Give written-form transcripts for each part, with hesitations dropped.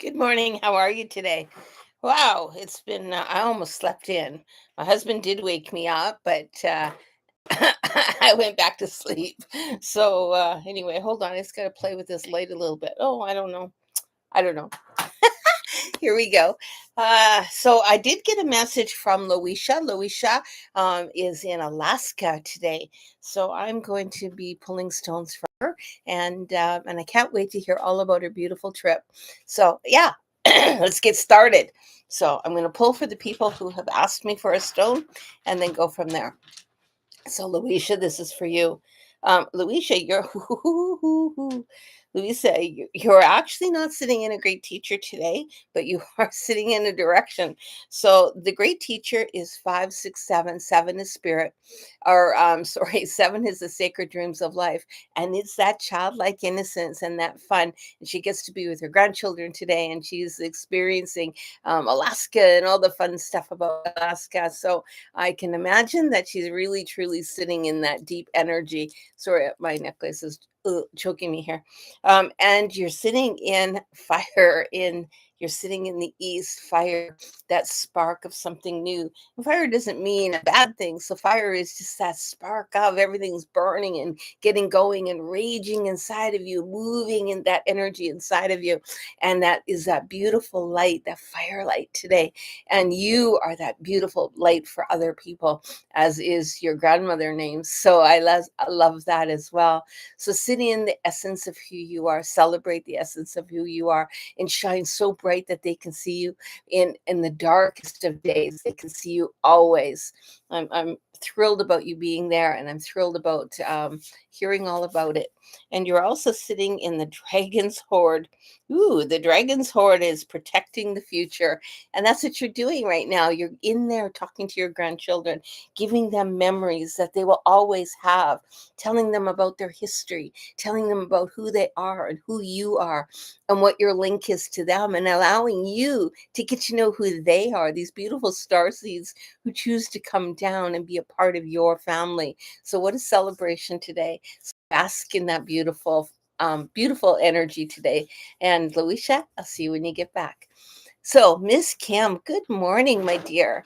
Good morning. How are you today? Wow, I almost slept in. My husband did wake me up, but I went back to sleep. So, anyway, hold on. I just got to play with this light a little bit. Oh, I don't know. I don't know. Here we go. So I did get a message from Loisha. Loisha is in Alaska today. So I'm going to be pulling stones for her. And I can't wait to hear all about her beautiful trip. So, yeah, let's get started. So I'm going to pull for the people who have asked me for a stone and then go from there. So, Luisha, this is for you. Luisha, Luisa, you're actually not sitting in a great teacher today, but you are sitting in a direction. So the great teacher is 5, 6, 7. 7 is spirit, or sorry, 7 is the sacred dreams of life, and it's that childlike innocence and that fun. And she gets to be with her grandchildren today, and she's experiencing Alaska and all the fun stuff about Alaska. So I can imagine that she's really truly sitting in that deep energy. Sorry, my necklace is choking me here. And you're sitting in fire in you're sitting in the east fire, that spark of something new. And fire doesn't mean a bad thing. So fire is just that spark of everything's burning and getting going and raging inside of you, moving in that energy inside of you. And that is that beautiful light, that firelight today. And you are that beautiful light for other people, as is your grandmother name. So I love that as well. So sitting in the essence of who you are, celebrate the essence of who you are, and shine so bright that they can see you in the darkest of days. They can see you always. I'm thrilled about you being there, and I'm thrilled about hearing all about it. And you're also sitting in the dragon's hoard. Ooh, the dragon's hoard is protecting the future. And that's what you're doing right now. You're in there talking to your grandchildren, giving them memories that they will always have, telling them about their history, telling them about who they are and who you are and what your link is to them, and allowing you to get to know who they are, these beautiful star seeds who choose to come down and be a part of your family. So what a celebration today. So bask in that beautiful energy today. And Luisha, I'll see you when you get back. So, Miss Kim, good morning, my dear.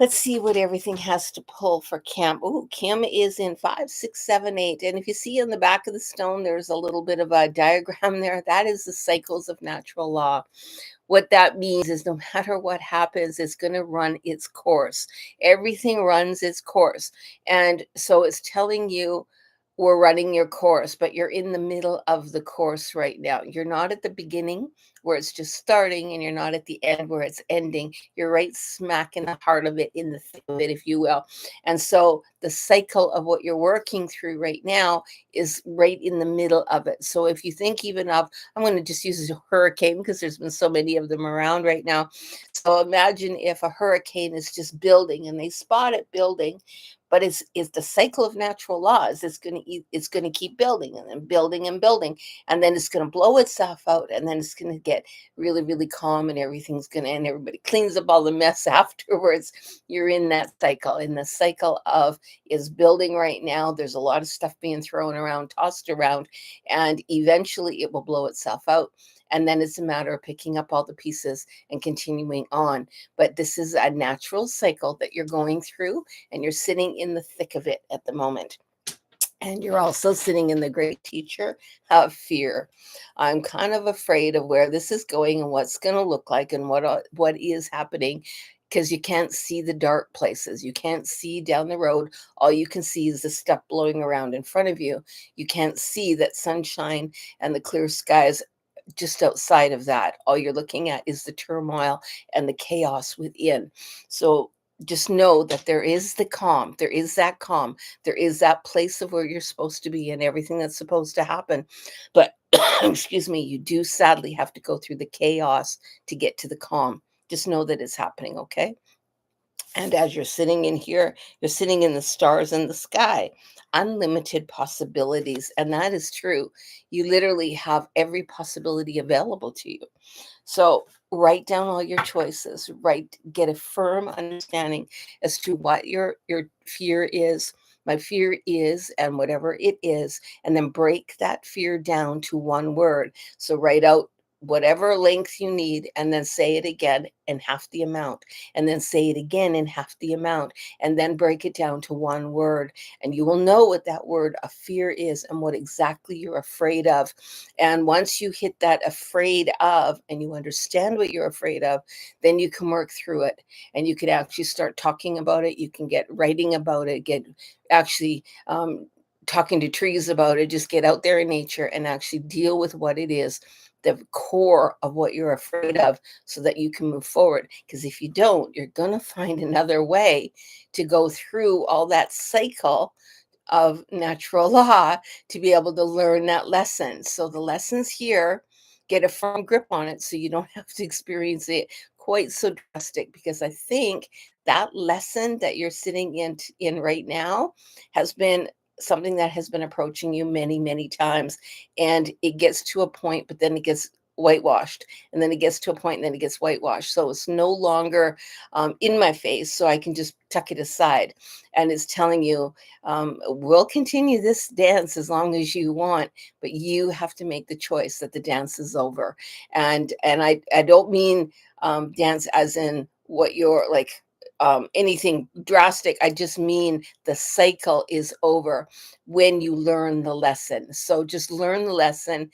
Let's see what everything has to pull for Kim. Oh, Kim is in 5, 6, 7, 8. And if you see on the back of the stone, there's a little bit of a diagram there. That is the cycles of natural law. What that means is no matter what happens, it's going to run its course. Everything runs its course. And so it's telling you we're running your course, but you're in the middle of the course right now. You're not at the beginning where it's just starting, and you're not at the end where it's ending. You're right smack in the heart of it, in the thick of it, if you will. And so the cycle of what you're working through right now is right in the middle of it. So if you think even of, I'm going to just use a hurricane because there's been so many of them around right now. So imagine if a hurricane is just building and they spot it building, but it's the cycle of natural laws. It's going to keep building and then building and building, and then it's going to blow itself out, and then it's going to get really really calm, and everything's going to end. Everybody cleans up all the mess afterwards. You're in that cycle, in the cycle of is building right now. There's a lot of stuff being thrown around, tossed around, and eventually it will blow itself out. And then it's a matter of picking up all the pieces and continuing on. But this is a natural cycle that you're going through, and you're sitting in the thick of it at the moment. And you're also sitting in the great teacher of fear. I'm kind of afraid of where this is going and what's going to look like and what is happening, because you can't see the dark places. You can't see down the road. All you can see is the stuff blowing around in front of you. You can't see that sunshine and the clear skies just outside of that. All you're looking at is the turmoil and the chaos within. So just know that there is the calm. There is that calm. There is that place of where you're supposed to be and everything that's supposed to happen. But excuse me, you do sadly have to go through the chaos to get to the calm. Just know that it's happening, okay? And as you're sitting in here, you're sitting in the stars in the sky, unlimited possibilities. And that is true. You literally have every possibility available to you. So write down all your choices, get a firm understanding as to what your fear is. My fear is, and whatever it is, and then break that fear down to one word. So write out whatever length you need, and then say it again in half the amount, and then say it again in half the amount, and then break it down to one word. And you will know what that word of fear is and what exactly you're afraid of. And once you hit that afraid of and you understand what you're afraid of, then you can work through it, and you could actually start talking about it. You can get writing about it, get actually talking to trees about it. Just get out there in nature and actually deal with what it is, the core of what you're afraid of, so that you can move forward. Because if you don't, you're going to find another way to go through all that cycle of natural law to be able to learn that lesson. So the lessons here, get a firm grip on it so you don't have to experience it quite so drastic, because I think that lesson that you're sitting in right now has been something that has been approaching you many, many times. And it gets to a point, but then it gets whitewashed, and then it gets to a point, and then it gets whitewashed. So it's no longer in my face, so I can just tuck it aside. And it's telling you, we'll continue this dance as long as you want, but you have to make the choice that the dance is over. And I don't mean dance as in what you're like, anything drastic. I just mean the cycle is over when you learn the lesson. So just learn the lesson,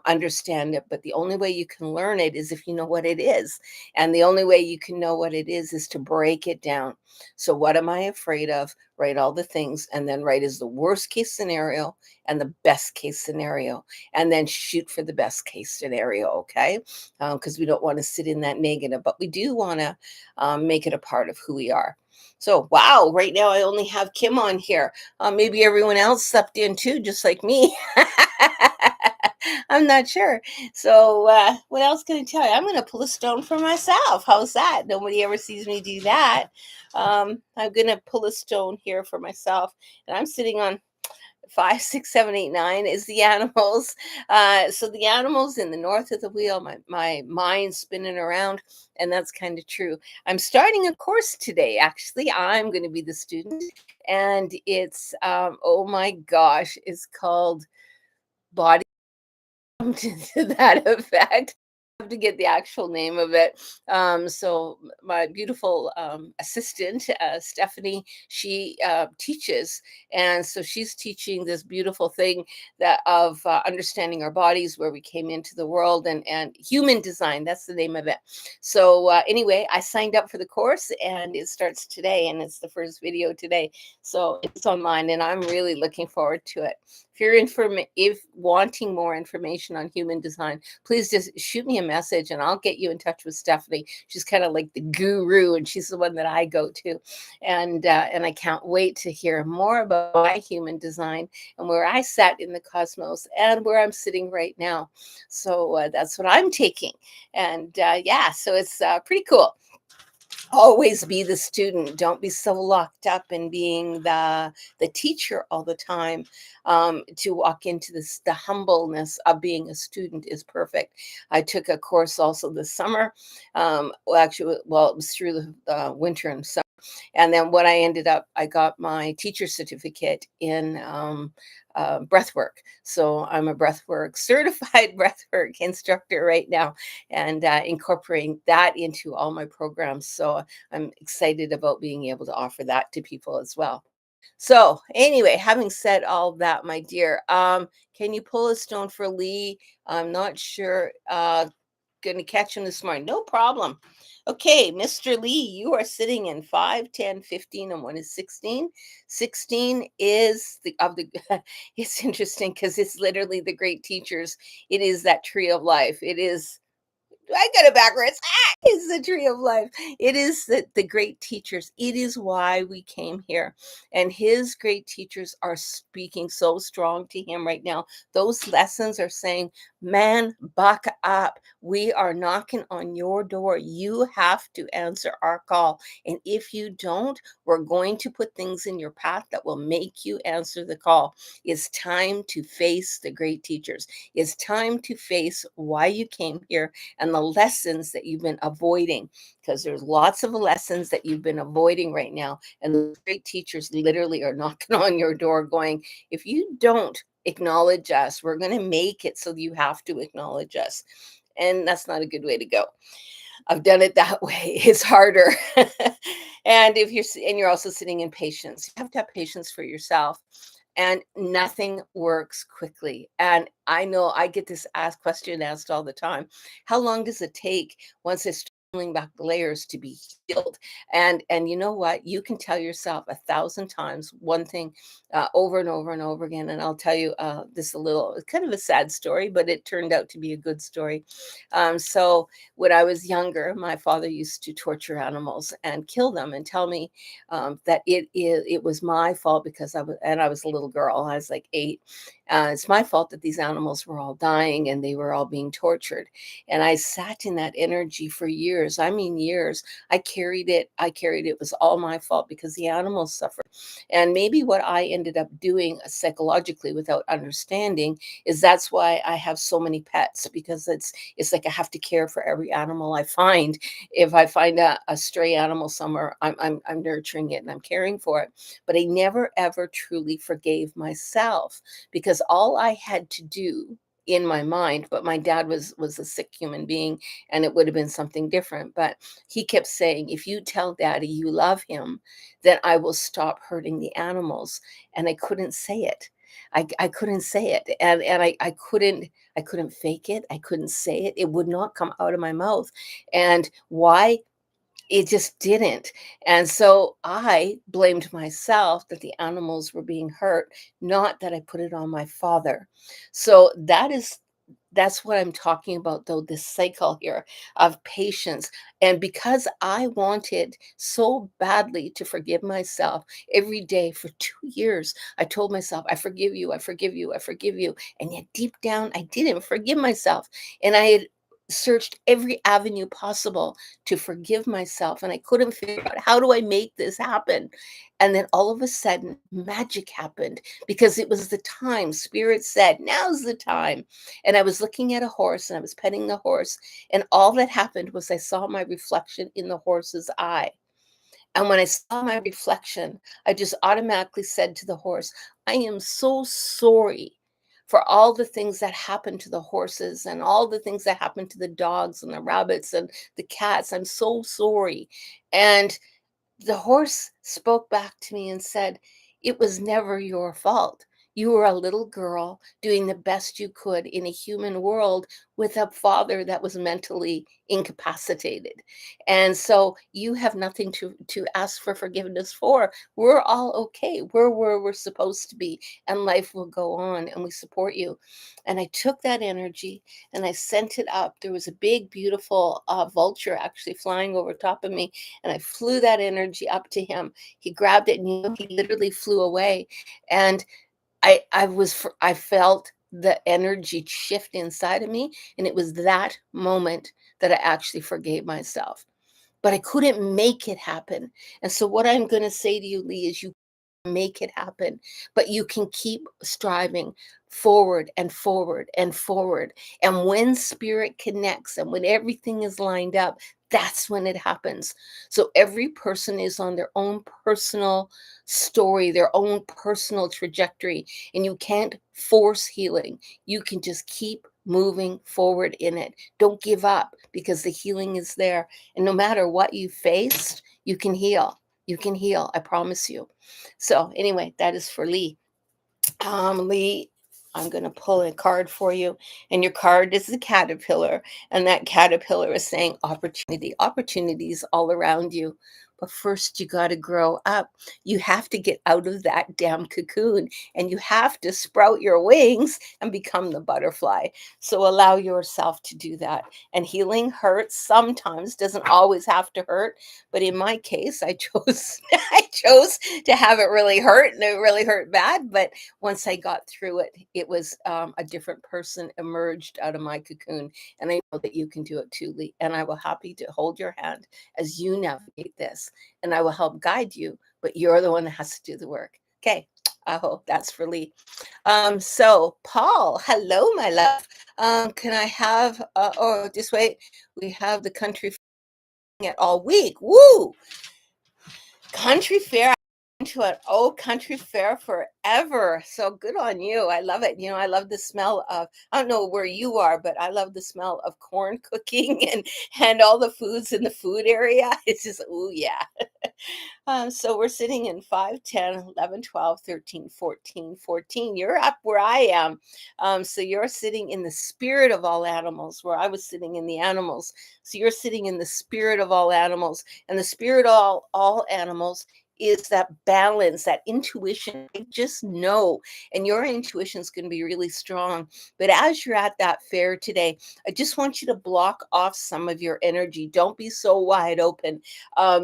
understand it. But the only way you can learn it is if you know what it is. And the only way you can know what it is to break it down. So, what am I afraid of? Write all the things, and then write is the worst case scenario and the best case scenario, and then shoot for the best case scenario. Okay. Because we don't want to sit in that negative, but we do want to make it a part of who we are. So, wow, right now I only have Kim on here. Maybe everyone else slept in too, just like me. I'm not sure. So, what else can I tell you? I'm going to pull a stone for myself. How's that? Nobody ever sees me do that. I'm going to pull a stone here for myself, and I'm sitting on 5, 6, 7, 8, 9 is the animals. So the animals in the north of the wheel, my mind spinning around, and that's kind of true. I'm starting a course today. Actually, I'm going to be the student, and it's oh my gosh, it's called Body to that effect. Have to get the actual name of it. So my beautiful assistant, Stephanie, she teaches, and so she's teaching this beautiful thing that of understanding our bodies, where we came into the world, and human design. That's the name of it. So anyway, I signed up for the course, and it starts today, and it's the first video today. So it's online, and I'm really looking forward to it. If wanting more information on human design, please just shoot me a message, and I'll get you in touch with Stephanie. She's kind of like the guru, and she's the one that I go to. And I can't wait to hear more about my human design and where I sat in the cosmos and where I'm sitting right now. So that's what I'm taking. And yeah, so it's pretty cool. Always be the student. Don't be so locked up in being the teacher all the time. To walk into this, the humbleness of being a student is perfect. I took a course also this summer. Well, it was through the winter and summer. And then what I ended up, I got my teacher certificate in breath work. So I'm a breathwork certified breathwork instructor right now, and incorporating that into all my programs. So I'm excited about being able to offer that to people as well. So anyway, having said all that, my dear, can you pull a stone for Lee? I'm not sure. Gonna catch him this morning. No problem. Okay, Mr. Lee, you are sitting in 5, 10, 15, and one is 16. 16 is the of the it's interesting because it's literally the great teachers. It is that tree of life. It is, I got it backwards. It's the tree of life. It is the great teachers. It is why we came here. And his great teachers are speaking so strong to him right now. Those lessons are saying, man, buck up. We are knocking on your door. You have to answer our call. And if you don't, we're going to put things in your path that will make you answer the call. It's time to face the great teachers. It's time to face why you came here and the lessons that you've been avoiding, because there's lots of lessons that you've been avoiding right now, and the great teachers literally are knocking on your door going, if you don't acknowledge us, we're going to make it so you have to acknowledge us. And that's not a good way to go. I've done it that way. It's harder. And if and you're also sitting in patience. You have to have patience for yourself. And nothing works quickly. And I know I get this question asked all the time. How long does it take once it's peeling back the layers to be healed? And you know what? You can tell yourself 1,000 times one thing over and over and over again. And I'll tell you this a little, kind of a sad story, but it turned out to be a good story. So when I was younger, my father used to torture animals and kill them and tell me that it was my fault because I was a little girl. I was like 8. It's my fault that these animals were all dying and they were all being tortured. And I sat in that energy for years. I mean, years. I carried it. It was all my fault because the animals suffered. And maybe what I ended up doing psychologically without understanding is that's why I have so many pets, because it's like I have to care for every animal I find. If I find a stray animal somewhere, I'm nurturing it and I'm caring for it. But I never ever truly forgave myself because all I had to do in my mind, but my dad was a sick human being and it would have been something different. But he kept saying, if you tell daddy you love him, then I will stop hurting the animals. And I couldn't say it. I couldn't say it. I couldn't fake it. I couldn't say it. It would not come out of my mouth. And why? It just didn't. And so I blamed myself that the animals were being hurt, not that I put it on my father. So that's what I'm talking about, though, this cycle here of patience. And because I wanted so badly to forgive myself every day for 2 years, I told myself, I forgive you, I forgive you, I forgive you. And yet deep down, I didn't forgive myself. And I had searched every avenue possible to forgive myself. And I couldn't figure out, how do I make this happen? And then all of a sudden, magic happened because it was the time. Spirit said, now's the time. And I was looking at a horse and I was petting the horse. And all that happened was I saw my reflection in the horse's eye. And when I saw my reflection, I just automatically said to the horse, I am so sorry for all the things that happened to the horses and all the things that happened to the dogs and the rabbits and the cats. I'm so sorry. And the horse spoke back to me and said, it was never your fault. You were a little girl doing the best you could in a human world with a father that was mentally incapacitated. And so you have nothing to ask for forgiveness for. We're all okay. We're where we're supposed to be, and life will go on, and we support you. And I took that energy and I sent it up. There was a big, beautiful vulture actually flying over top of me, and I flew that energy up to him. He grabbed it and he literally flew away. And I felt the energy shift inside of me. And it was that moment that I actually forgave myself. But I couldn't make it happen. And so what I'm going to say to you, Lee, is you make it happen, but you can keep striving forward and forward and forward. And when spirit connects and when everything is lined up, that's when it happens. So every person is on their own personal story, their own personal trajectory, and you can't force healing. You can just keep moving forward in it. Don't give up because the healing is there. And no matter what you faced, you can heal. You can heal. I promise you. So anyway, that is for Lee. Lee, I'm going to pull a card for you. And your card is the caterpillar. And that caterpillar is saying opportunity. Opportunities all around you. But first, you got to grow up. You have to get out of that damn cocoon and you have to sprout your wings and become the butterfly. So allow yourself to do that. And healing hurts sometimes, doesn't always have to hurt. But in my case, I chose I chose to have it really hurt, and it really hurt bad. But once I got through it, it was a different person emerged out of my cocoon. And I know that you can do it too, Lee. And I will happy to hold your hand as you navigate this. And I will help guide you, but you're the one that has to do the work. Okay. I hope that's for Lee. So Paul, hello, my love. Can I have, just wait. We have the country fair all week. Woo! Country fair. To an old country fair forever. So good on you. I love it. I love the smell of, I don't know where you are, but I love the smell of corn cooking and all the foods in the food area. It's just, oh yeah. So we're sitting in 5, 10, 11, 12, 13, 14, 14. You're up where I am. So you're sitting in the spirit of all animals, where I was sitting in the animals. So you're sitting in the spirit of all animals. And the spirit of all animals is that balance, that intuition. I just know, and your intuition is going to be really strong. But as you're at that fair today, I just want you to block off some of your energy. Don't be so wide open.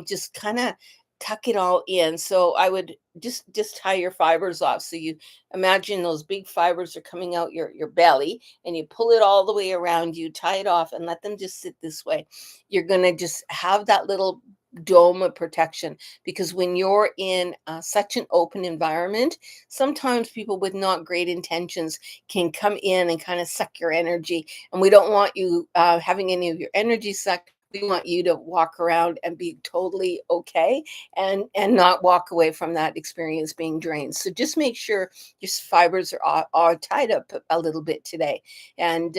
Just kind of tuck it all in. So I would just tie your fibers off. So you imagine those big fibers are coming out your belly, and you pull it all the way around you, tie it off, and let them just sit this way. You're gonna just have that little dome of protection, because when you're in such an open environment, sometimes people with not great intentions can come in and kind of suck your energy, and we don't want you having any of your energy sucked. We want you to walk around and be totally okay, and not walk away from that experience being drained. So just make sure your fibers are tied up a little bit today, and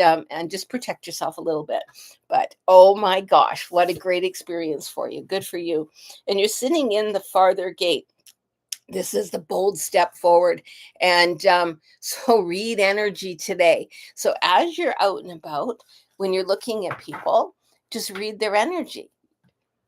just protect yourself a little bit. But oh my gosh, what a great experience for you. Good for you. And you're sitting in the farther gate. This is the bold step forward. And so read energy today. So as you're out and about, when you're looking at people, just read their energy.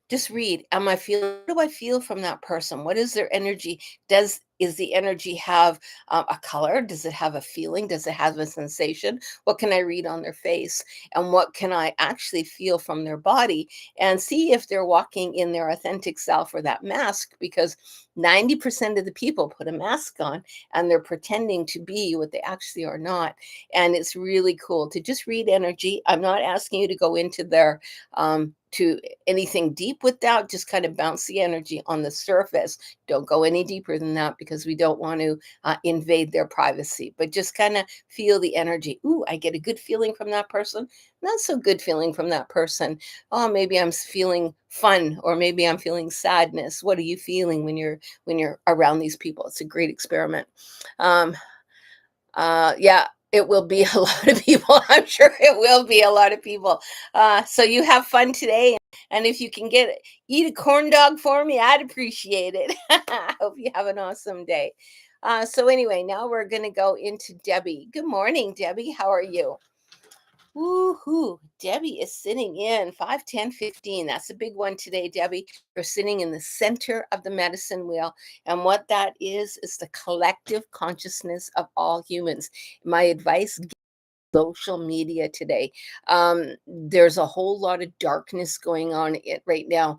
Just read, am I feeling, what do I feel from that person? What is their energy? Is the energy have a color? Does it have a feeling? Does it have a sensation? What can I read on their face? And what can I actually feel from their body? And see if they're walking in their authentic self or that mask, because 90% of the people put a mask on and they're pretending to be what they actually are not. And it's really cool to just read energy. I'm not asking you to go into their to anything deep with that. Just kind of bounce the energy on the surface. Don't go any deeper than that, because we don't want to invade their privacy, but just kind of feel the energy. Ooh, I get a good feeling from that person. Not so good feeling from that person. Oh, maybe I'm feeling fun, or maybe I'm feeling sadness. What are you feeling when you're around these people? It's a great experiment. Um, yeah, it will be a lot of people. I'm sure it will be a lot of people. So you have fun today, and if you can eat a corn dog for me, I'd appreciate it. I hope you have an awesome day. So anyway, now we're going to go into Debbie. Good morning, Debbie. How are you? Woohoo. Debbie is sitting in 5, 10, 15. That's a big one today, Debbie. You're sitting in the center of the medicine wheel. And what that is the collective consciousness of all humans. My advice, social media today. There's a whole lot of darkness going on right now.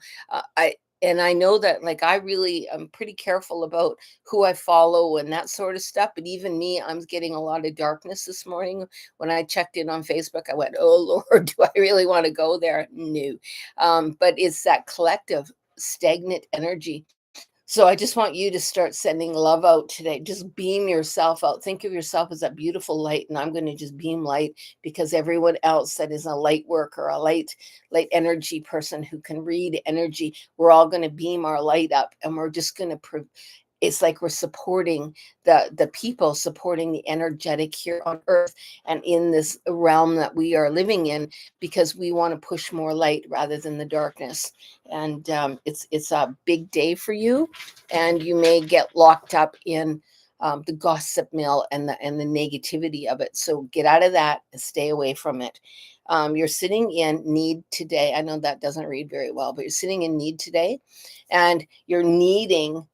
I know that, like, I really am pretty careful about who I follow and that sort of stuff. But even me, I'm getting a lot of darkness this morning. When I checked in on Facebook, I went, "Oh Lord, do I really want to go there?" No. But it's that collective stagnant energy. So I just want you to start sending love out today. Just beam yourself out. Think of yourself as a beautiful light, and I'm going to just beam light, because everyone else that is a light worker, a light energy person who can read energy, we're all going to beam our light up, and we're just going to it's like we're supporting the people, supporting the energetic here on earth and in this realm that we are living in, because we want to push more light rather than the darkness. And it's a big day for you, and you may get locked up in the gossip mill and the negativity of it. So get out of that and stay away from it. You're sitting in need today. I know that doesn't read very well, but you're sitting in need today, and you're needing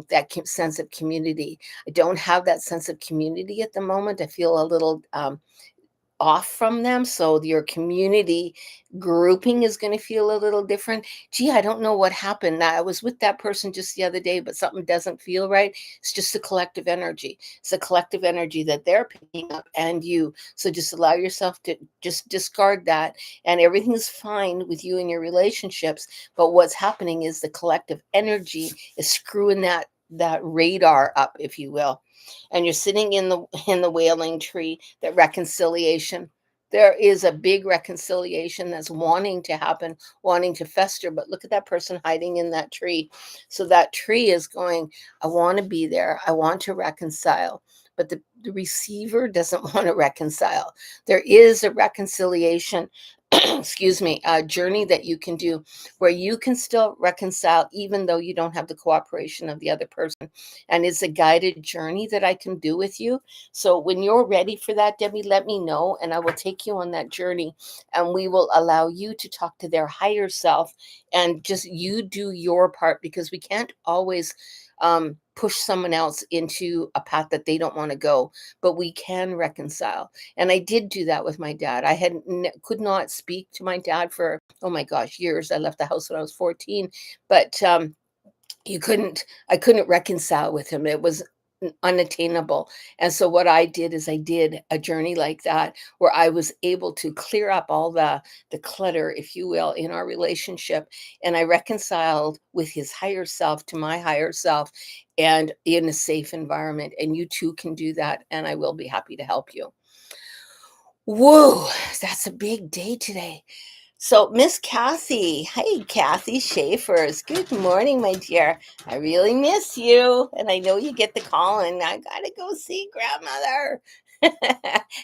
that sense of community. I don't have that sense of community at the moment. I feel a little off from them. So your community grouping is going to feel a little different. Gee, I don't know what happened. I was with that person just the other day, but something doesn't feel right. It's just a collective energy. It's a collective energy that they're picking up, and you. So just allow yourself to just discard that, and everything's fine with you and your relationships. But what's happening is the collective energy is screwing that radar up, if you will. And you're sitting in the wailing tree, that reconciliation. There is a big reconciliation that's wanting to happen, wanting to fester. But look at that person hiding in that tree. So that tree is going, I want to be there. I want to reconcile. But the receiver doesn't want to reconcile. There is a reconciliation, excuse me, a journey that you can do where you can still reconcile even though you don't have the cooperation of the other person. And it's a guided journey that I can do with you. So when you're ready for that, Debbie, let me know and I will take you on that journey, and we will allow you to talk to their higher self and just you do your part, because we can't always push someone else into a path that they don't want to go, but we can reconcile. And I did do that with my dad. I could not speak to my dad for, oh my gosh, years. I left the house when I was 14, but you couldn't I couldn't reconcile with him. It was unattainable. And so what I did is I did a journey like that where I was able to clear up all the clutter, if you will, in our relationship, and I reconciled with his higher self to my higher self, and in a safe environment. And you too can do that, and I will be happy to help you. Whoa, that's a big day today. So, Miss Kathy, hey, Kathy Schaefer's. Good morning, my dear. I really miss you. And I know you get the call, and I got to go see grandmother.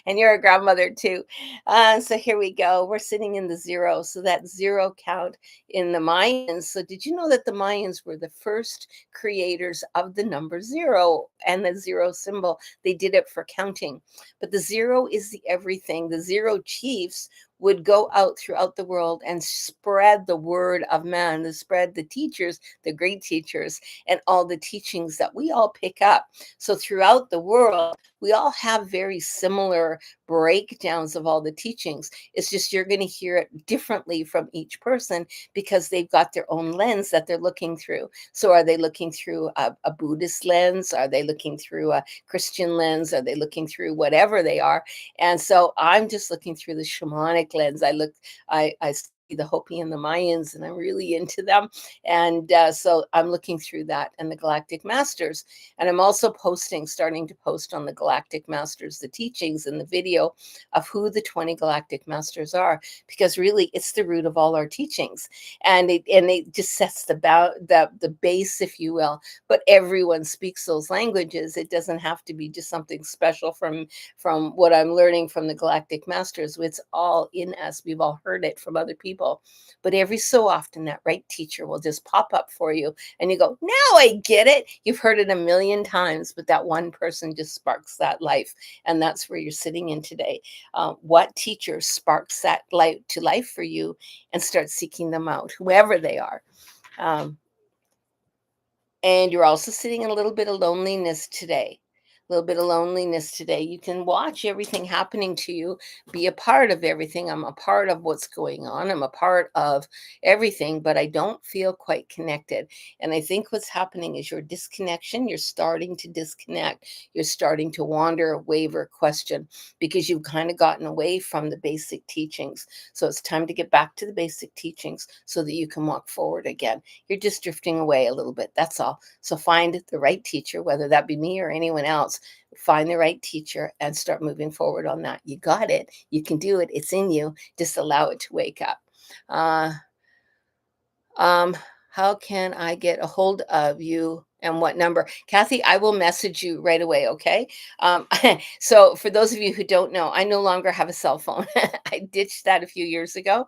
And you're a grandmother too. So here we go. We're sitting in the zero. So that zero count in the Mayans. So did you know that the Mayans were the first creators of the number zero and the zero symbol? They did it for counting. But the zero is the everything. The zero chiefs would go out throughout the world and spread the word of man, to spread the teachers, the great teachers, and all the teachings that we all pick up. So throughout the world, we all have very similar breakdowns of all the teachings. It's just you're going to hear it differently from each person because they've got their own lens that they're looking through. So are they looking through a Buddhist lens? Are they looking through a Christian lens? Are they looking through whatever they are? And so I'm just looking through the shamanic lens. I see the Hopi and the Mayans, and I'm really into them. And so I'm looking through that and the Galactic Masters. And I'm also starting to post on the Galactic Masters, the teachings and the video of who the 20 Galactic Masters are, because really it's the root of all our teachings. And it just sets the base, if you will. But everyone speaks those languages. It doesn't have to be just something special from what I'm learning from the Galactic Masters. It's all in us. We've all heard it from other people. But every so often, that right teacher will just pop up for you and you go, now I get it. You've heard it a million times, but that one person just sparks that life. And that's where you're sitting in today. What teacher sparks that light to life for you, and start seeking them out, whoever they are. Um, and you're also sitting in a little bit of loneliness today. A little bit of loneliness today. You can watch everything happening to you, be a part of everything. I'm a part of what's going on. I'm a part of everything, but I don't feel quite connected. And I think what's happening is your disconnection. You're starting to disconnect. You're starting to wander, waver, question, because you've kind of gotten away from the basic teachings. So it's time to get back to the basic teachings so that you can walk forward again. You're just drifting away a little bit. That's all. So find the right teacher, whether that be me or anyone else. Find the right teacher and start moving forward on that. You got it. You can do it. It's in you. Just allow it to wake up. Uh, um, how can I get a hold of you and what number? Kathy, I will message you right away, okay? So for those of you who don't know, I no longer have a cell phone. I ditched that a few years ago.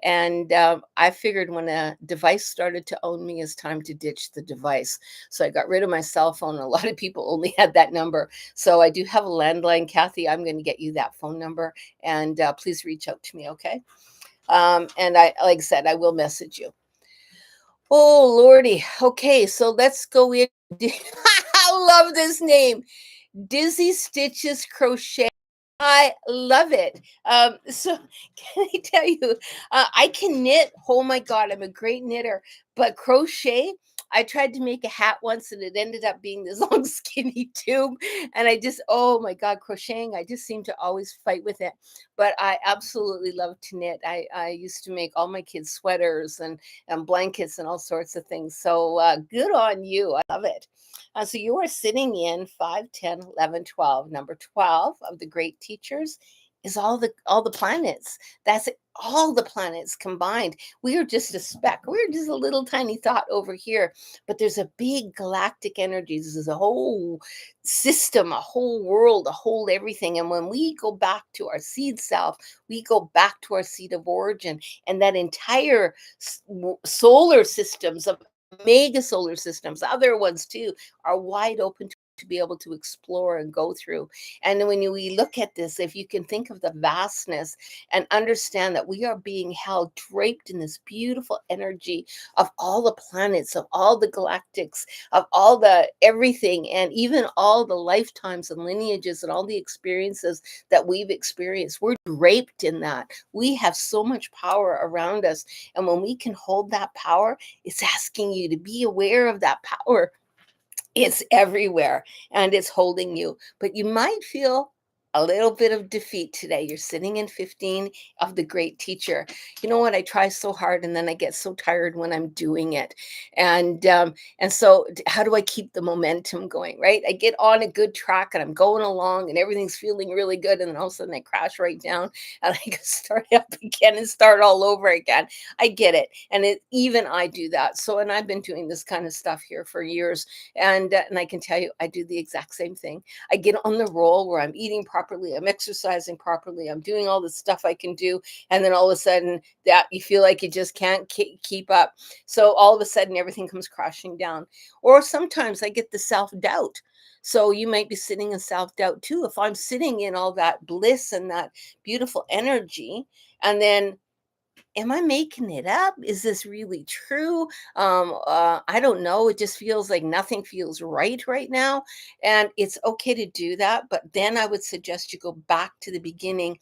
And I figured when a device started to own me, it's time to ditch the device. So I got rid of my cell phone. A lot of people only had that number. So I do have a landline. Kathy, I'm going to get you that phone number. And please reach out to me, okay? And like I said, I will message you. Oh, Lordy. Okay, so let's go in. I love this name. Dizzy Stitches Crochet. I love it. So can I tell you, I can knit. Oh my God, I'm a great knitter. But crochet, I tried to make a hat once and it ended up being this long, skinny tube. And oh my God, crocheting, I just seem to always fight with it. But I absolutely love to knit. I used to make all my kids sweaters and blankets and all sorts of things. So good on you. I love it. So you are sitting in 5, 10, 11, 12. Number 12 of the great teachers is all the planets. That's it, all the planets combined. We are just a speck. We're just a little tiny thought over here, but there's a big galactic energy. This is a whole system, a whole world, a whole everything. And when we go back to our seed self, we go back to our seed of origin, and that entire solar systems of mega solar systems, other ones too, are wide open to be able to explore and go through. And when we look at this, if you can think of the vastness and understand that we are being held draped in this beautiful energy of all the planets, of all the galactics, of all the everything, and even all the lifetimes and lineages and all the experiences that we've experienced, we're draped in that. We have so much power around us. And when we can hold that power, it's asking you to be aware of that power. It's everywhere and it's holding you. But you might feel a little bit of defeat today. You're sitting in 15 of the great teacher. You know what? I try so hard and then I get so tired when I'm doing it. And so how do I keep the momentum going? Right? I get on a good track and I'm going along and everything's feeling really good. And then all of a sudden I crash right down and I go start up again and start all over again. I get it. And even I do that. So, and I've been doing this kind of stuff here for years. And I can tell you, I do the exact same thing. I get on the roll where I'm eating properly, I'm exercising properly, I'm doing all the stuff I can do, and then all of a sudden, that you feel like you just can't keep up. So all of a sudden, everything comes crashing down. Or sometimes I get the self doubt. So you might be sitting in self doubt too. If I'm sitting in all that bliss and that beautiful energy, and then am I making it up? Is this really true? I don't know. It just feels like nothing feels right now. And it's okay to do that. But then I would suggest you go back to the beginning.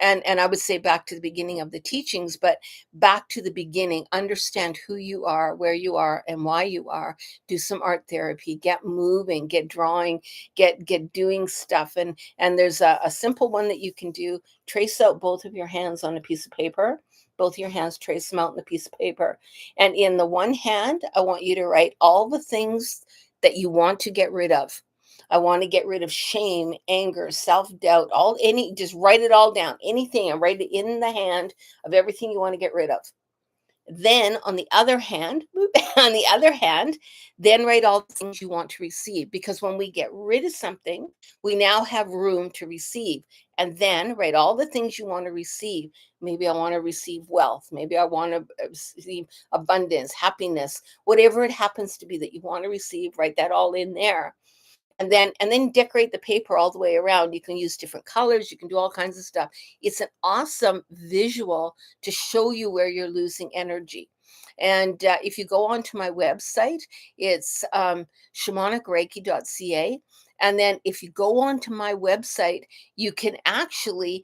And I would say back to the beginning of the teachings, but back to the beginning, understand who you are, where you are, and why you are. Do some art therapy, get moving, get drawing, get doing stuff. And there's a simple one that you can do. Trace out both of your hands on a piece of paper, both your hands, trace them out in a piece of paper. And in the one hand, I want you to write all the things that you want to get rid of. I want to get rid of shame, anger, self-doubt, just write it all down. Anything, and write it in the hand of everything you want to get rid of. Then on the other hand, on the other hand, then write all the things you want to receive. Because when we get rid of something, we now have room to receive. And then write all the things you want to receive. Maybe I want to receive wealth. Maybe I want to receive abundance, happiness, whatever it happens to be that you want to receive, write that all in there. And then decorate the paper all the way around. You can use different colors, you can do all kinds of stuff. It's an awesome visual to show you where you're losing energy. And if you go onto my website, it's shamanicreiki.ca. And then if you go onto my website, you can actually,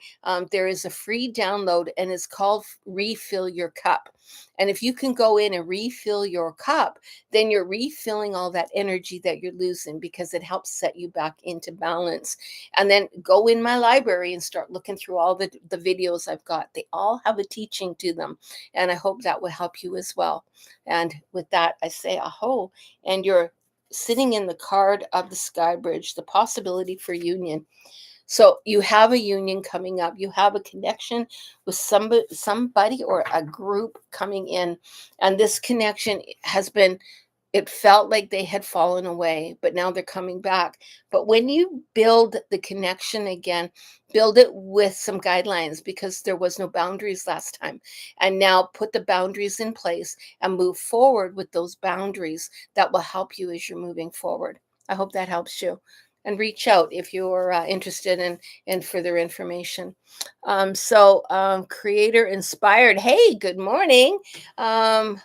there is a free download and it's called Refill Your Cup. And if you can go in and refill your cup, then you're refilling all that energy that you're losing, because it helps set you back into balance. And then go in my library and start looking through all the videos I've got. They all have a teaching to them. And I hope that will help you as well. And with that, I say aho. And you're sitting in the card of the Sky Bridge, the possibility for union. So you have a union coming up. You have a connection with somebody or a group coming in. And this connection has been, it felt like they had fallen away, but now they're coming back. But when you build the connection again, build it with some guidelines, because there was no boundaries last time. And now put the boundaries in place and move forward with those boundaries that will help you as you're moving forward. I hope that helps you. And reach out if you're interested in further information. Creator inspired. Hey, good morning. Thanks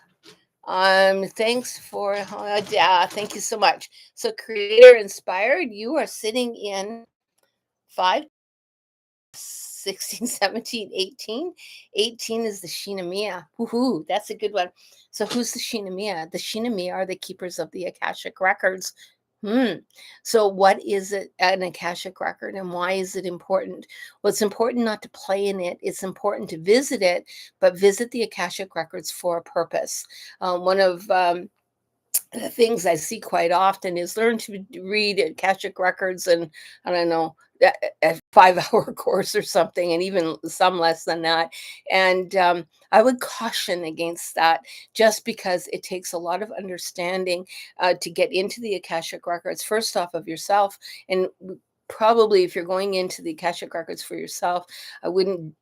for thank you so much. So creator inspired, you are sitting in 5, 16, 17, 18. 18 is the Shinamiya. Woohoo, that's a good one. So who's the Shinamiya? The Shinamiya are the keepers of the Akashic records. So what is it, an Akashic record, and why is it important? Well, it's important not to play in it. It's important to visit it, but visit the Akashic records for a purpose. One of the things I see quite often is learn to read Akashic records, and I don't know, a 5 hour course or something, and even some less than that. And I would caution against that, just because it takes a lot of understanding to get into the Akashic records, first off, of yourself. And probably if you're going into the Akashic records for yourself, I wouldn't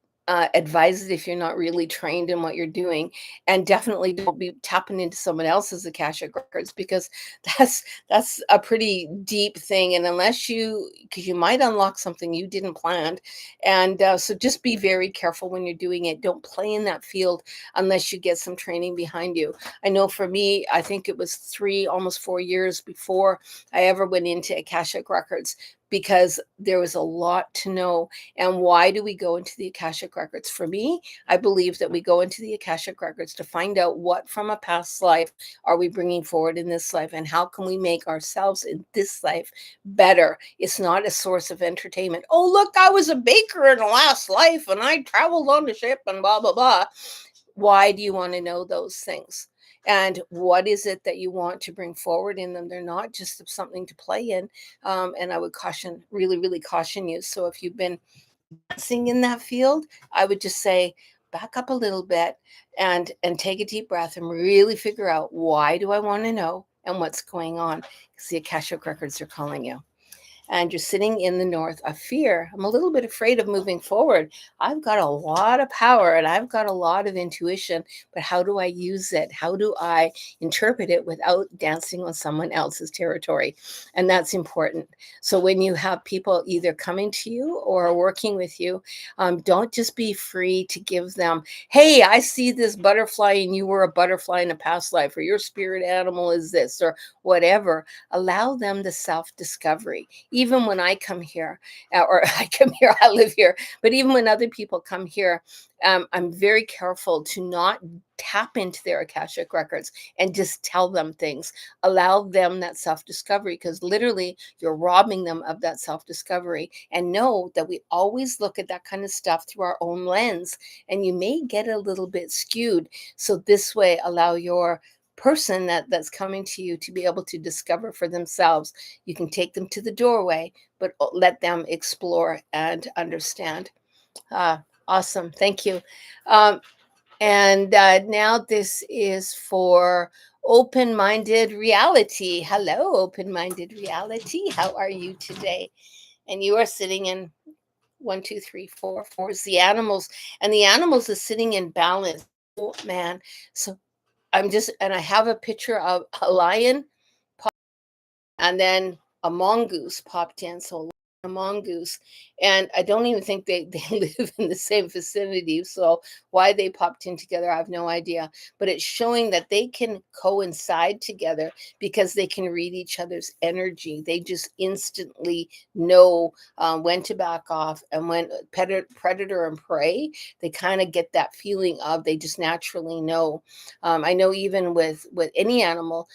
advise it if you're not really trained in what you're doing. And definitely don't be tapping into someone else's Akashic records, because that's a pretty deep thing. And unless you, because you might unlock something you didn't plan. And so just be very careful when you're doing it. Don't play in that field unless you get some training behind you. I know for me, I think it was 3, almost 4 years before I ever went into Akashic records, because there was a lot to know. And why do we go into the Akashic records? For me, I believe that we go into the Akashic records to find out what from a past life are we bringing forward in this life, and how can we make ourselves in this life better. It's not a source of entertainment. Oh, look, I was a baker in the last life and I traveled on the ship and blah, blah, blah. Why do you want to know those things? And what is it that you want to bring forward in them? They're not just something to play in. And I would caution, really, really caution you. So if you've been dancing in that field, I would just say back up a little bit and take a deep breath and really figure out, why do I want to know and what's going on? Because the Akashic records are calling you. And you're sitting in the north of fear. I'm a little bit afraid of moving forward. I've got a lot of power and I've got a lot of intuition, but how do I use it? How do I interpret it without dancing on someone else's territory? And that's important. So when you have people either coming to you or working with you, don't just be free to give them, hey, I see this butterfly and you were a butterfly in a past life, or your spirit animal is this, or whatever. Allow them the self-discovery. Even when I come here, or I come here, I live here, but even when other people come here, I'm very careful to not tap into their Akashic records and just tell them things. Allow them that self-discovery, because literally you're robbing them of that self-discovery. And know that we always look at that kind of stuff through our own lens, and you may get a little bit skewed. So this way, allow your person that's coming to you to be able to discover for themselves. You can take them to the doorway, but let them explore and understand. Awesome. Thank you. Um, and now this is for open minded reality. Hello, open minded reality. How are you today? And you are sitting in 1, 2, 3, 4. Four is the animals, and the animals is sitting in balance. Oh, man. So and I have a picture of a lion, and then a mongoose popped in. So a mongoose, and I don't even think they live in the same vicinity. So why they popped in together, I have no idea. But it's showing that they can coincide together because they can read each other's energy. They just instantly know when to back off, and when predator and prey, they kind of get that feeling of, they just naturally know. I know even with any animal.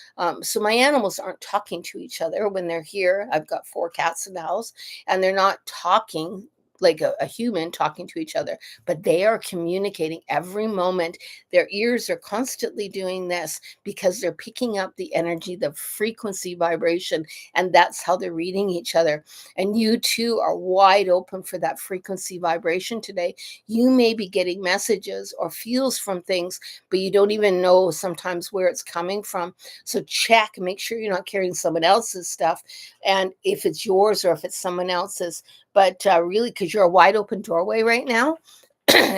So my animals aren't talking to each other when they're here. I've got 4 cats in the house, and they're not talking like a human talking to each other, but they are communicating every moment. Their ears are constantly doing this because they're picking up the energy, the frequency, vibration, and that's how they're reading each other. And you too are wide open for that frequency vibration today. You may be getting messages or feels from things, but you don't even know sometimes where it's coming from. So check, make sure you're not carrying someone else's stuff, and if it's yours or if it's someone else's. But really, because you're a wide open doorway right now,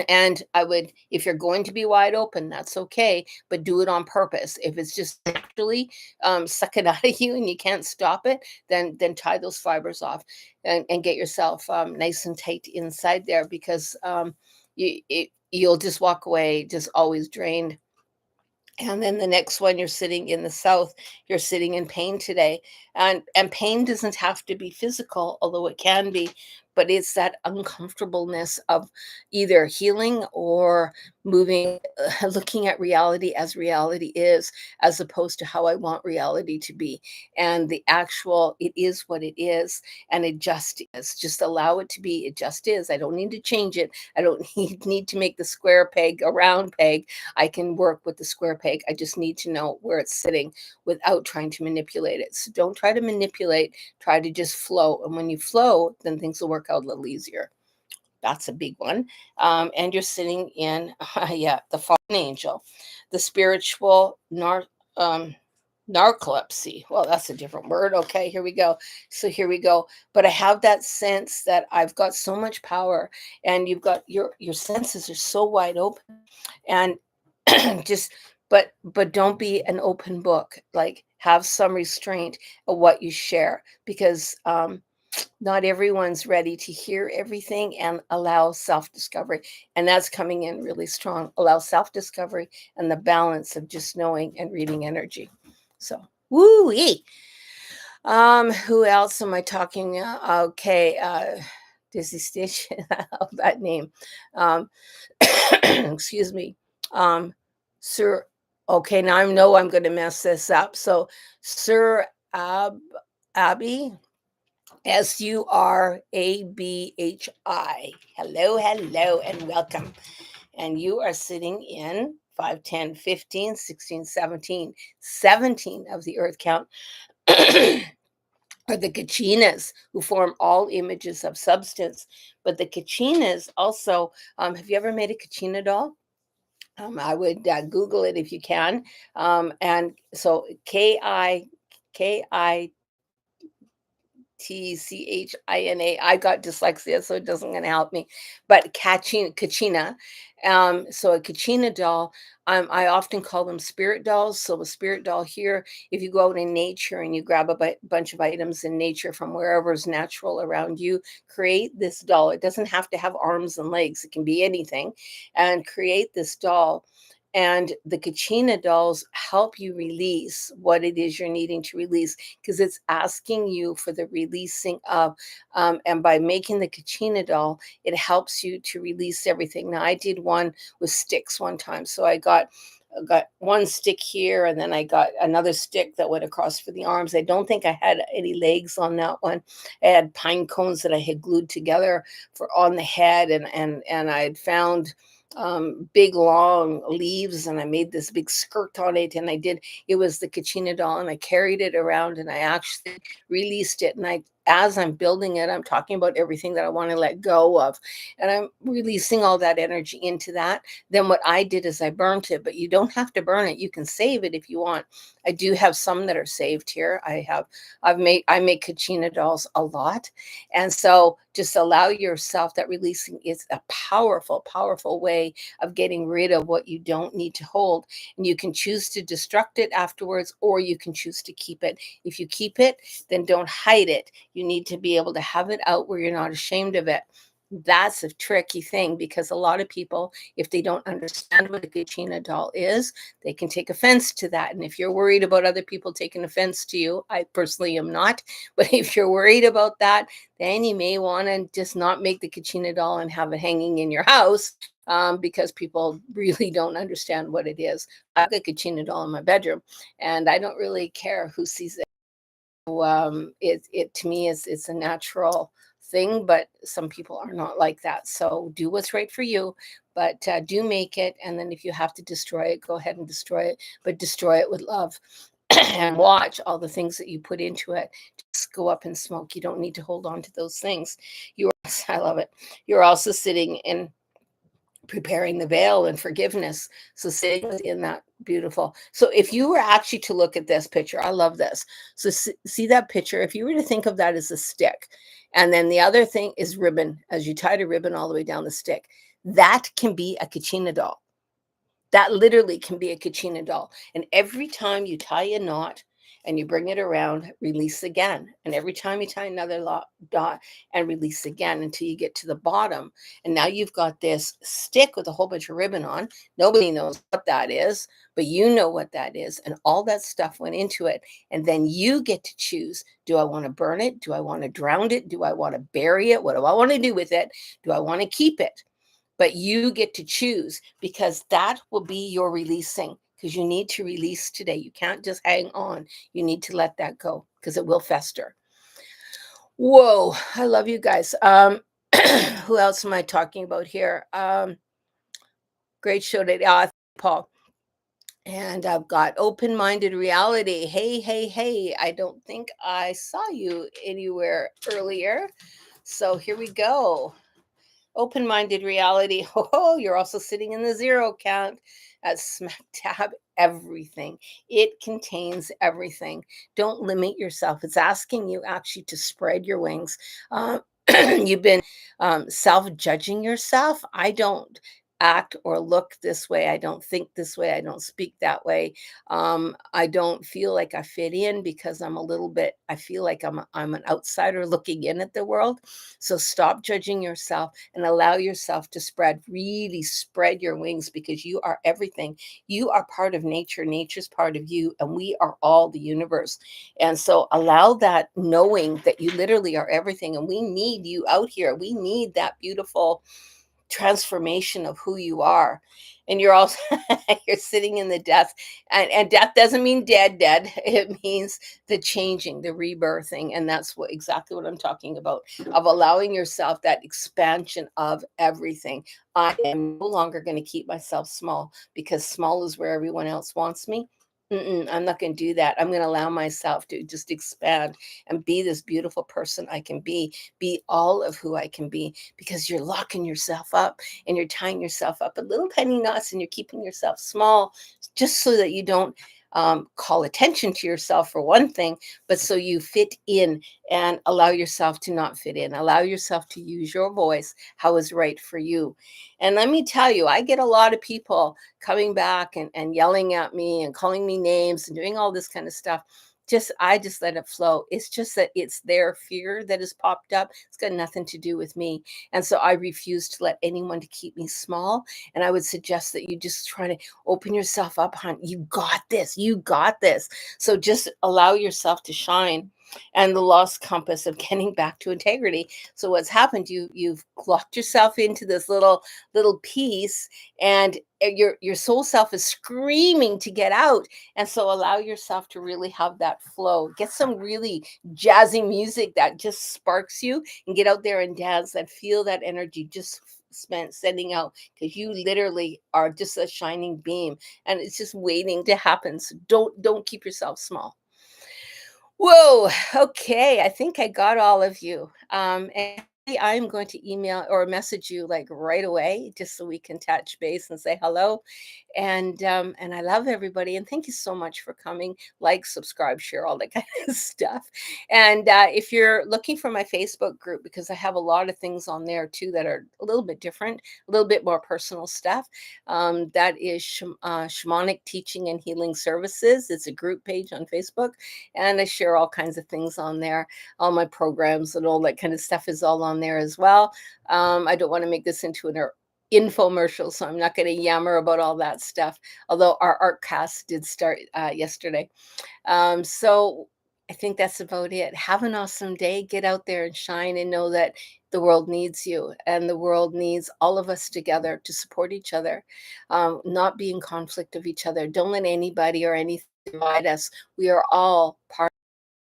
and I would, if you're going to be wide open, that's okay, but do it on purpose. If it's just naturally sucking out of you and you can't stop it, then tie those fibers off, and get yourself nice and tight inside there, because you'll just walk away just always drained. And then the next one, you're sitting in the south, you're sitting in pain today. And pain doesn't have to be physical, although it can be. but it's that uncomfortableness of either healing or moving, looking at reality as reality is, as opposed to how I want reality to be. And the actual, it is what it is, and it just is. Just allow it to be. It just is. I don't need to change it. I don't need to make the square peg a round peg. I can work with the square peg. I just need to know where it's sitting without trying to manipulate it. So don't try to manipulate, try to just flow. And when you flow, then things will work out a little easier. That's a big one. And you're sitting in, yeah, the fallen angel, the spiritual narcolepsy. Well, that's a different word. Okay, here we go. So here we go. But I have that sense that I've got so much power, and you've got your senses are so wide open, and just but don't be an open book. Like, have some restraint of what you share, because not everyone's ready to hear everything, and allow self-discovery. And that's coming in really strong. Allow self-discovery and the balance of just knowing and reading energy. So, woo who else am I talking? Okay, Dizzy Stitch. I love that name. Um, excuse me. Sir. Okay, now I know I'm going to mess this up. So, Sir Abby, Surabhi. Hello, hello, and welcome. And you are sitting in 5, 10, 15, 16, 17, 17 of the earth count. Are the kachinas, who form all images of substance. But the kachinas also, have you ever made a kachina doll? I would Google it if you can. And so Kachina. I got dyslexia, so it doesn't going to help me. But Kachina. So a Kachina doll. I often call them spirit dolls. So a spirit doll here, if you go out in nature and you grab a bunch of items in nature from wherever is natural around you, create this doll. It doesn't have to have arms and legs. It can be anything, and create this doll. And the Kachina dolls help you release what it is you're needing to release, because it's asking you for the releasing of, and by making the Kachina doll, it helps you to release everything. Now, I did one with sticks one time. So I got one stick here, and then I got another stick that went across for the arms. I don't think I had any legs on that one. I had pine cones that I had glued together for on the head, and I had found big long leaves, and I made this big skirt on it, and it was the Kachina doll, and I carried it around, and I actually released it. And as I'm building it, I'm talking about everything that I want to let go of, and I'm releasing all that energy into that. Then what I did is I burnt it, but you don't have to burn it. You can save it if you want. I do have some that are saved here. I make Kachina dolls a lot. And so just allow yourself that releasing is a powerful, powerful way of getting rid of what you don't need to hold. And you can choose to destruct it afterwards, or you can choose to keep it. If you keep it, then don't hide it. You need to be able to have it out where you're not ashamed of it. That's a tricky thing, because a lot of people, if they don't understand what a Kachina doll is, they can take offense to that. And if you're worried about other people taking offense to you, I personally am not. But if you're worried about that, then you may want to just not make the Kachina doll and have it hanging in your house, because people really don't understand what it is. I've got a Kachina doll in my bedroom, and I don't really care who sees it. So, it to me is it's a natural thing, but some people are not like that. So do what's right for you, but do make it. And then if you have to destroy it, go ahead and destroy it, but destroy it with love. And watch all the things that you put into it just go up in smoke. You don't need to hold on to those things. I love it. You're also sitting in preparing the veil and forgiveness. So sitting within that beautiful. So if you were actually to look at this picture, I love this. So see that picture. If you were to think of that as a stick, and then the other thing is ribbon, as you tied a ribbon all the way down the stick, that can be a Kachina doll. That literally can be a Kachina doll. And every time you tie a knot, and you bring it around, release again. And every time you tie another dot and release again until you get to the bottom. And now you've got this stick with a whole bunch of ribbon on. Nobody knows what that is, but you know what that is. And all that stuff went into it. And then you get to choose, do I want to burn it? Do I want to drown it? Do I want to bury it? What do I want to do with it? Do I want to keep it? But you get to choose, because that will be your releasing, because you need to release today. You can't just hang on. You need to let that go, because it will fester. Whoa, I love you guys. Who else am I talking about here? Great show today. Paul. And I've got open-minded reality. Hey, hey, hey. I don't think I saw you anywhere earlier. So here we go. Open-minded reality. Oh, you're also sitting in the zero count at smack tab everything. It contains everything. Don't limit yourself. It's asking you actually to spread your wings. You've been self-judging yourself. I don't act or look this way. I don't think this way. I don't speak that way. I don't feel like I fit in because I'm a little bit, I feel like I'm an outsider looking in at the world. So stop judging yourself and allow yourself to spread, really spread your wings, because you are everything. You are part of nature. Nature's part of you, and we are all the universe. And so allow that knowing that you literally are everything, and we need you out here. We need that beautiful transformation of who you are. And you're also you're sitting in the death, and death doesn't mean dead. It means the changing, the rebirthing. And that's what exactly what I'm talking about, of allowing yourself that expansion of everything. I am no longer going to keep myself small, because small is where everyone else wants me. I'm not going to do that. I'm going to allow myself to just expand and be this beautiful person I can be all of who I can be, because you're locking yourself up and you're tying yourself up in little tiny knots, and you're keeping yourself small, just so that you don't call attention to yourself, for one thing, but so you fit in, and allow yourself to not fit in. Allow yourself to use your voice, how is right for you. And let me tell you, I get a lot of people coming back and yelling at me and calling me names and doing all this kind of stuff. I just let it flow. It's just that it's their fear that has popped up. It's got nothing to do with me. And so I refuse to let anyone to keep me small. And I would suggest that you just try to open yourself up, hon. You got this. You got this. So just allow yourself to shine. And the lost compass of getting back to integrity. So what's happened, you've locked yourself into this little piece, and your soul self is screaming to get out. And so allow yourself to really have that flow. Get some really jazzy music that just sparks you, and get out there and dance and feel that energy just sending out, because you literally are just a shining beam, and it's just waiting to happen. So don't keep yourself small. Whoa. Okay. I think I got all of you. And I'm going to email or message you like right away, just so we can touch base and say hello. And I love everybody. And thank you so much for coming. Like, subscribe, share, all that kind of stuff. And if you're looking for my Facebook group, because I have a lot of things on there too that are a little bit different, a little bit more personal stuff. That is Shamanic Teaching and Healing Services. It's a group page on Facebook, and I share all kinds of things on there. All my programs and all that kind of stuff is all on there as well. I don't want to make this into an infomercial, so I'm not going to yammer about all that stuff. Although our art cast did start yesterday. So I think that's about it. Have an awesome day. Get out there and shine, and know that the world needs you, and the world needs all of us together to support each other, not be in conflict of each other. Don't let anybody or anything divide us. We are all part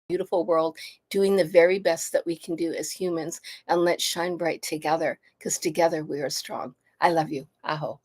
beautiful world, doing the very best that we can do as humans, and let's shine bright together, because together we are strong. I love you. Aho.